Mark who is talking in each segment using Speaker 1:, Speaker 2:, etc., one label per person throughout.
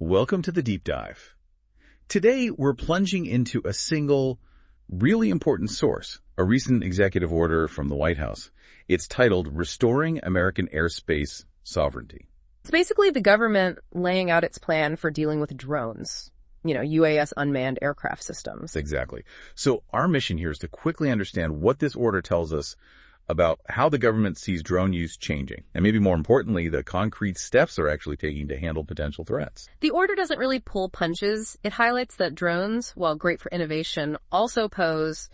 Speaker 1: Welcome to the Deep Dive. Today, we're plunging into a single, really important source, a recent executive order from the White House. It's titled Restoring American Airspace Sovereignty.
Speaker 2: It's basically the government laying out its plan for dealing with drones, UAS unmanned aircraft systems.
Speaker 1: Exactly. So our mission here is to quickly understand what this order tells us about how the government sees drone use changing, and maybe more importantly, the concrete steps they're actually taking to handle potential threats.
Speaker 2: The order doesn't really pull punches. It highlights that drones, while great for innovation, also pose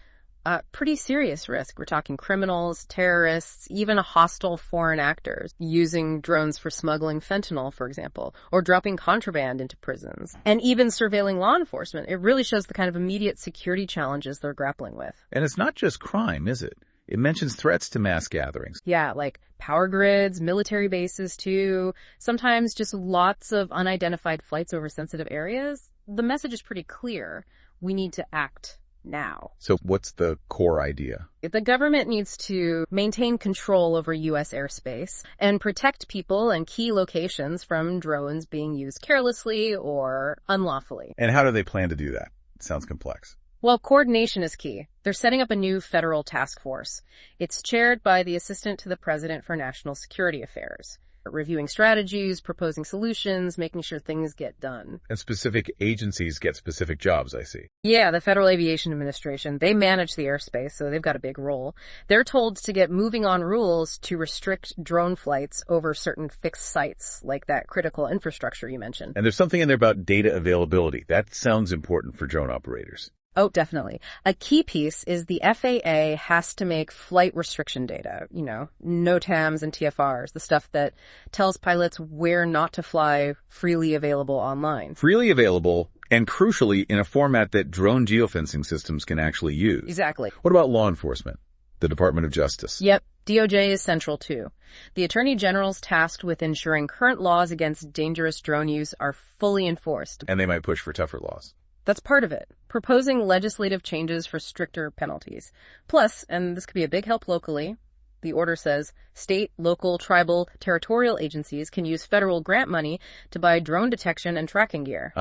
Speaker 2: a pretty serious risk. We're talking criminals, terrorists, even hostile foreign actors using drones for smuggling fentanyl, for example, or dropping contraband into prisons, and even surveilling law enforcement. It really shows the kind of immediate security challenges they're grappling with.
Speaker 1: And it's not just crime, is it? It mentions threats to mass gatherings.
Speaker 2: Yeah, like power grids, military bases too, sometimes just lots of unidentified flights over sensitive areas. The message is pretty clear. We need to act now.
Speaker 1: So what's the core idea?
Speaker 2: The government needs to maintain control over U.S. airspace and protect people and key locations from drones being used carelessly or unlawfully.
Speaker 1: And how do they plan to do that? It sounds complex.
Speaker 2: Well, coordination is key. They're setting up a new federal task force. It's chaired by the Assistant to the President for National Security Affairs, reviewing strategies, proposing solutions, making sure things get done.
Speaker 1: And specific agencies get specific jobs, I see.
Speaker 2: Yeah, the Federal Aviation Administration, they manage the airspace, so they've got a big role. They're told to get moving on rules to restrict drone flights over certain fixed sites, like that critical infrastructure you mentioned.
Speaker 1: And there's something in there about data availability. That sounds important for drone operators.
Speaker 2: Oh, definitely. A key piece is the FAA has to make flight restriction data, NOTAMs and TFRs, the stuff that tells pilots where not to fly, freely available online.
Speaker 1: Freely available, and crucially, in a format that drone geofencing systems can actually use.
Speaker 2: Exactly.
Speaker 1: What about law enforcement? The Department of Justice?
Speaker 2: Yep. DOJ is central too. The Attorney General's tasked with ensuring current laws against dangerous drone use are fully enforced.
Speaker 1: And they might push for tougher laws.
Speaker 2: That's part of it, proposing legislative changes for stricter penalties. Plus, and this could be a big help locally, the order says state, local, tribal, territorial agencies can use federal grant money to buy drone detection and tracking gear.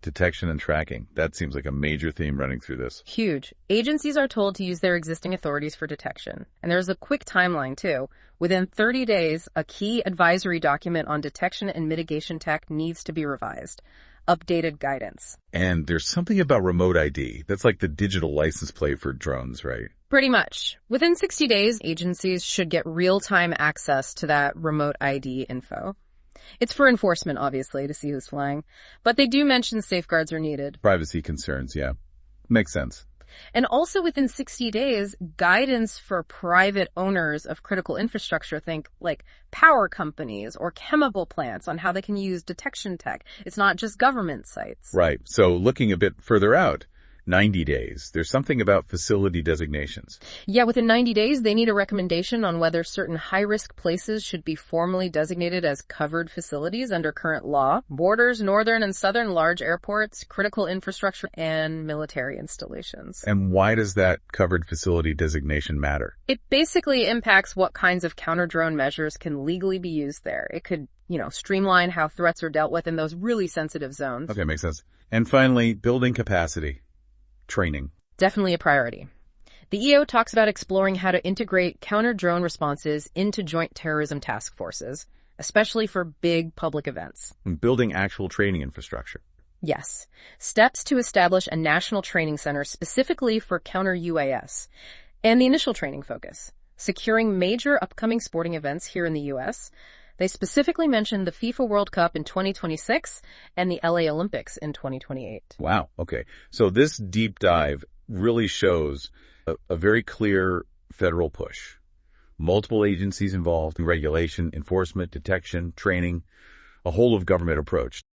Speaker 1: Detection and tracking. That seems like a major theme running through this.
Speaker 2: Huge. Agencies are told to use their existing authorities for detection. And there's a quick timeline, too. Within 30 days, a key advisory document on detection and mitigation tech needs to be revised. Updated guidance.
Speaker 1: And there's something about remote ID. That's like the digital license plate for drones, right?
Speaker 2: Pretty much. Within 60 days, agencies should get real-time access to that remote ID info. It's for enforcement, obviously, to see who's flying. But they do mention safeguards are needed.
Speaker 1: Privacy concerns, yeah. Makes sense.
Speaker 2: And also within 60 days, guidance for private owners of critical infrastructure, think like power companies or chemical plants, on how they can use detection tech. It's not just government sites.
Speaker 1: Right. So looking a bit further out, 90 days, there's something about facility designations.
Speaker 2: Yeah, within 90 days, they need a recommendation on whether certain high-risk places should be formally designated as covered facilities under current law. Borders, northern and southern large airports, critical infrastructure, and military installations.
Speaker 1: And why does that covered facility designation matter?
Speaker 2: It basically impacts what kinds of counter-drone measures can legally be used there. It could, streamline how threats are dealt with in those really sensitive zones.
Speaker 1: Okay, makes sense. And finally, building capacity. Training.
Speaker 2: Definitely a priority. The EO talks about exploring how to integrate counter-drone responses into joint terrorism task forces, especially for big public events.
Speaker 1: And building actual training infrastructure.
Speaker 2: Yes. Steps to establish a national training center specifically for counter-UAS. And the initial training focus, securing major upcoming sporting events here in the U.S. They specifically mentioned the FIFA World Cup in 2026 and the LA Olympics in 2028.
Speaker 1: Wow. Okay. So this deep dive really shows a very clear federal push. Multiple agencies involved in regulation, enforcement, detection, training, a whole of government approach.